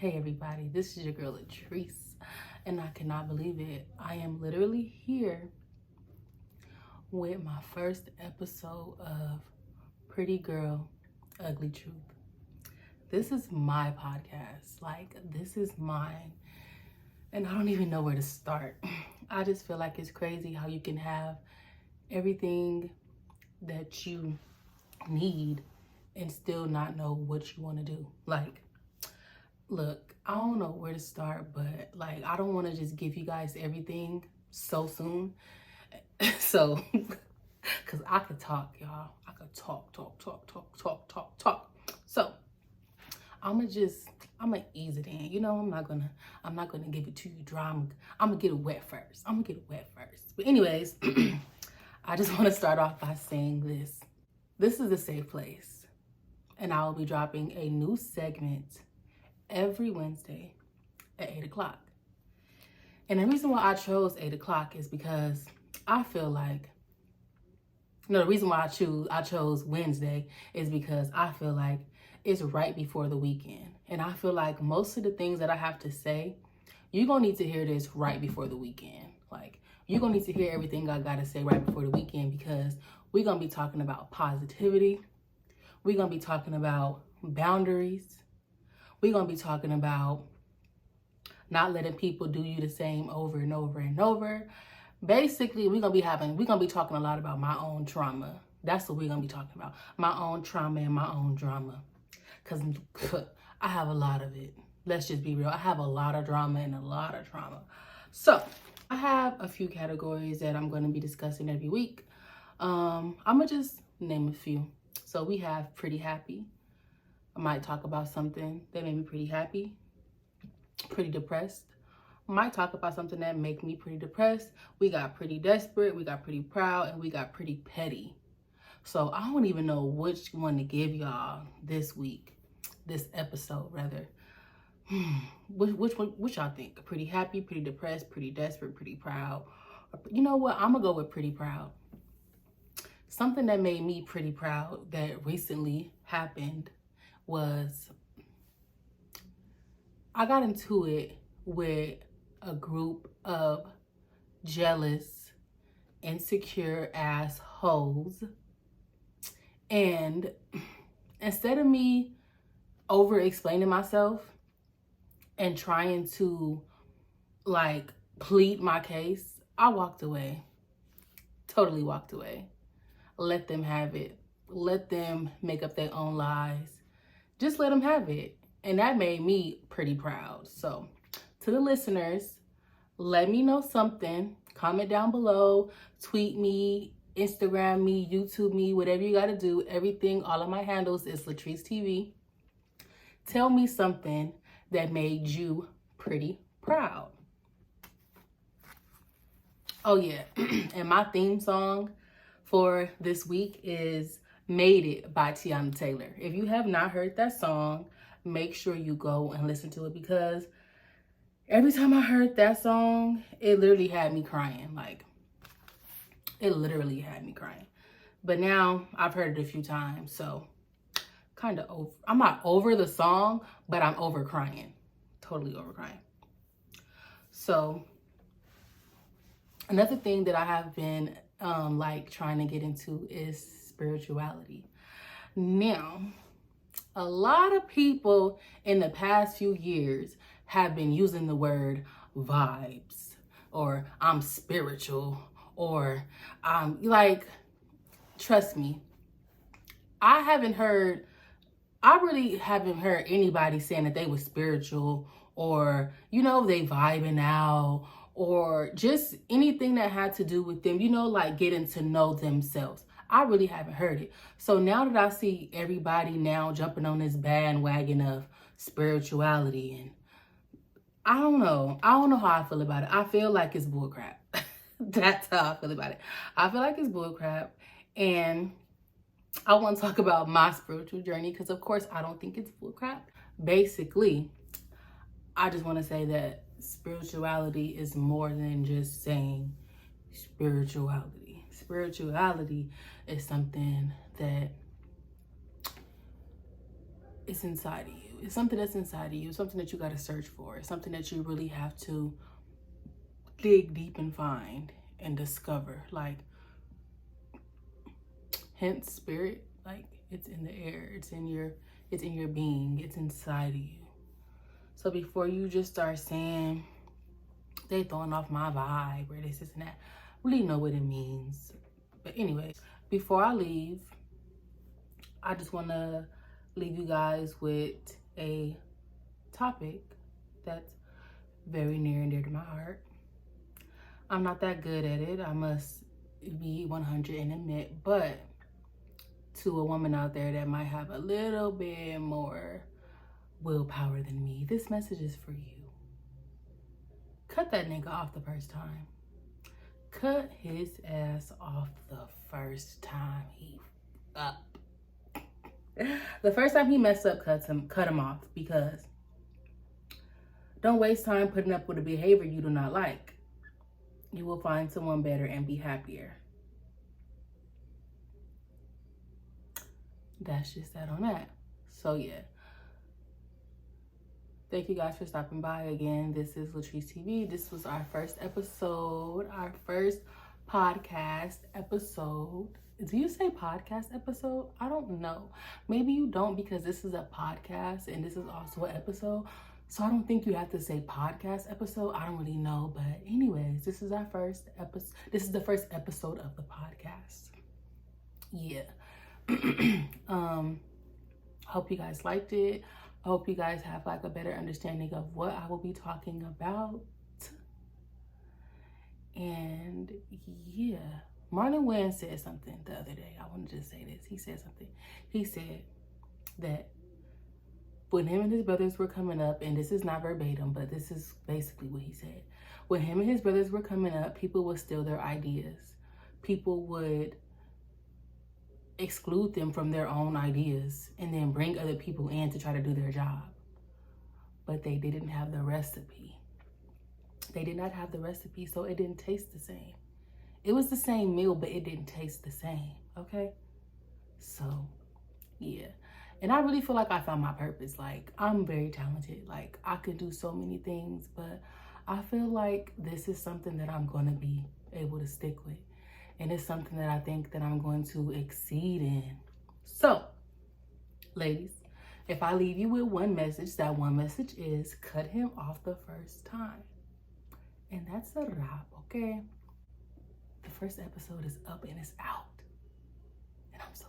Hey everybody, this is your girl Latrice, and I cannot believe it. I am literally here with my first episode of Pretty Girl, Ugly Truth. This is my podcast. This is mine, and I don't even know where to start. I just feel like it's crazy how you can have everything that you need and still not know what you want to do. Look, I don't know where to start, but I don't want to just give you guys everything so soon. So, because I could talk, y'all. I could talk. So, I'm gonna ease it in. I'm not gonna give it to you dry. I'm gonna get it wet first. But anyways, I just want to start off by saying this. This is a safe place, and I will be dropping a new segment every Wednesday at 8 o'clock. And the reason why I chose 8 o'clock is because I feel like, the reason why I chose Wednesday is because I feel like it's right before the weekend. And I feel like most of the things that I have to say, you're going to need to hear this right before the weekend. You're going to need to hear everything I got to say right before the weekend, because we're going to be talking about positivity. We're going to be talking about boundaries. We're going to be talking about not letting people do you the same over and over and over. Basically, we're going to be talking a lot about my own trauma. That's what we're going to be talking about. My own trauma and my own drama. Because I have a lot of it. Let's just be real. I have a lot of drama and a lot of trauma. So, I have a few categories that I'm going to be discussing every week. I'm going to just name a few. So, we have Pretty Happy. I might talk about something that made me pretty happy, pretty depressed. I might talk about something that make me pretty depressed. We got Pretty Desperate, we got Pretty Proud, and we got Pretty Petty. So I don't even know which one to give y'all this week, this episode rather. Which y'all think? Pretty Happy, Pretty Depressed, Pretty Desperate, Pretty Proud? You know what? I'm gonna go with Pretty Proud. Something that made me pretty proud that recently happened was I got into it with a group of jealous, insecure ass hoes. And instead of me over explaining myself and trying to plead my case, I walked away. Totally walked away. Let them have it. Let them make up their own lies. Just let them have it. And that made me pretty proud. So to the listeners, let me know something. Comment down below, tweet me, Instagram me, YouTube me, whatever you got to do. Everything, all of my handles is Latrice TV. Tell me something that made you pretty proud. Oh yeah, and my theme song for this week is Made It by Teyana Taylor. If you have not heard that song, make sure you go and listen to it, because every time I heard that song, it literally had me crying. It literally had me crying. But now I've heard it a few times, so kind of over. I'm not over the song, but I'm over crying. Totally over crying. So another thing that I have been trying to get into is spirituality. Now, a lot of people in the past few years have been using the word vibes, or I'm spiritual, or trust me, I really haven't heard anybody saying that they were spiritual, or, they vibing out, or just anything that had to do with them, getting to know themselves. I really haven't heard it. So now that I see everybody now jumping on this bandwagon of spirituality, and I don't know how I feel about it. I feel like it's bullcrap. That's how I feel about it. I feel like it's bullcrap, and I want to talk about my spiritual journey, because of course I don't think it's bullcrap. Basically, I just want to say that spirituality is more than just saying spirituality. Spirituality is something that it's inside of you. It's something that's inside of you. It's something that you got to search for. It's something that you really have to dig deep and find and discover. Like, hence spirit, like it's in the air. It's in your being. It's inside of you. So before you just start saying they throwing off my vibe or this and that, really know what it means. But anyway, before I leave, I just want to leave you guys with a topic that's very near and dear to my heart. I'm not that good at it, I must be 100 and admit, but to a woman out there that might have a little bit more willpower than me, this message is for you. Cut that nigga off the first time. Cut his ass off the first time he up. The first time he messed up, cut him off, because don't waste time putting up with a behavior you do not like. You will find someone better and be happier. That's just that on that. So yeah. Thank you guys for stopping by again. This is Latrice TV. This was our first episode, our first podcast episode. Do you say podcast episode? I don't know. Maybe you don't, because this is a podcast and this is also an episode. So I don't think you have to say podcast episode. I don't really know. But anyways, this is our first episode. This is the first episode of the podcast. Yeah. Hope you guys liked it. I hope you guys have like a better understanding of what I will be talking about. And yeah, Marlon Wayans said something the other day. I want to just say this. He said something. He said that when him and his brothers were coming up, and this is not verbatim, but this is basically what he said. When him and his brothers were coming up, people would steal their ideas. People would exclude them from their own ideas and then bring other people in to try to do their job. But they didn't have the recipe. They did not have the recipe, so it didn't taste the same. It was the same meal, but it didn't taste the same, okay? So, yeah. And I really feel like I found my purpose. Like, I'm very talented. Like, I could do so many things, but I feel like this is something that I'm going to be able to stick with. And it's something that I think that I'm going to exceed in. So, ladies, if I leave you with one message, that one message is cut him off the first time. And that's a wrap, okay? The first episode is up and it's out. And I'm so